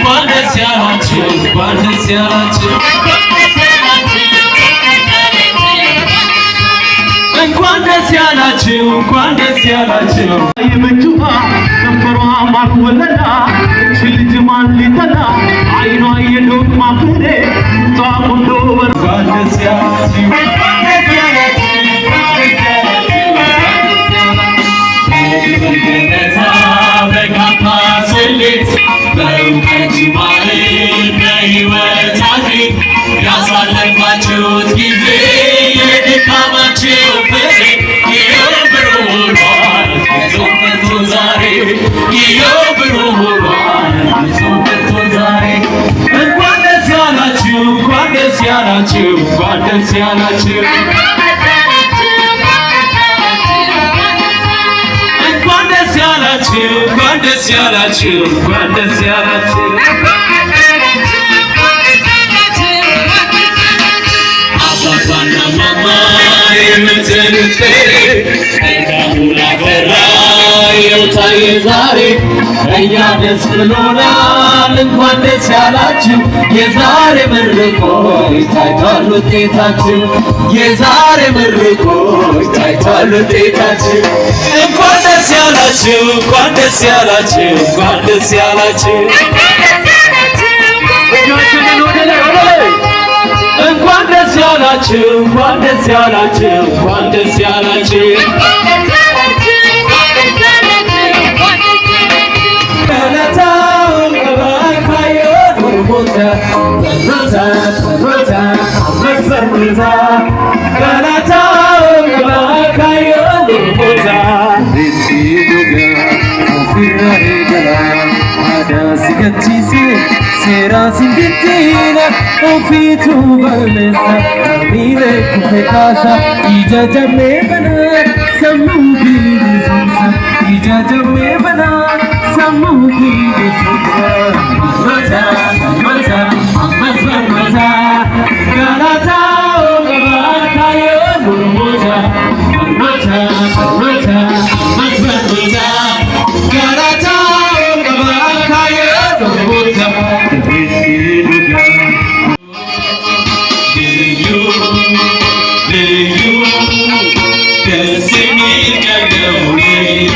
እንኳን ደስ ያላችሁ እንኳን ደስ ያላችሁ እንኳን ደስ ያላችሁ እንኳን ደስ ያላችሁ የመጁባ ከንፈሯ ማር ወለላ ልጅ ማን ሊጠላ አይኗ የዶም ማፍሬ ጧቁንዶ እንኳን ደስ ያላችሁ በእውቀት ማዕድ በሕይወት አክሊል ያሳለፋችሁት ጊዜ የድካማችሁ ፍሬ ይኸው ብሩህ ሆኗል ፍጹም በርቶ ዛሬ ይኸው ብሩህ ሆኗል ፍጹም በርቶ ዛሬ እንኳን ደስ ያላችሁ እንኳን ደስ ያላችሁ እንኳን ደስ ያላችሁ እንኳን ደስ ያላችሁ እንኳን ደስ ያላችሁ አባባና ማማ የምትሉት ፍሬ እስካሁን አፈራ ይኸው ታየ ዛሬ እኛ ደስ ብሎናል እንኳን ደስ ያላችሁ የዛሬ ምርቆች ታይቷል ውጤታችሁ የዛሬ ምርቆች ታይቷል ውጤታችሁ እንኳን ደስ ያላችሁ እንኳን ደስ ያላችሁ እንኳን ደስ ያላችሁ እንኳን ደስ ያላችሁ እንኳን ደስ ያላችሁ እንኳን ደስ ያላችሁ ገለታውን ከባካዮ ሩቦታ ሮታ ሮታ መስፈርታ ገለታውን ከባካዮ ሩቦታ ሪሲዱጋ ኦፊራሬ ገላ አዳ ሲገቺሲ ሴራ ሲንዲቲና ኦፊቱ በለሳ ሚለ ኩፌታሳ ኢጃጀሜ በና ሰሙ ቢሊሱሳ ኢጃጀሜ በና ሰሙ ቢሊሱሳ ሮታ ሮታ መስፈር ሮታ ገላታው ገባካዮ ሩቦታ ሮታ ሮታ መስፈር ሮታ ገላታው ገባካዮ ሩቦታ ልዩ ደስ የሚል ቀን ነው ልዩ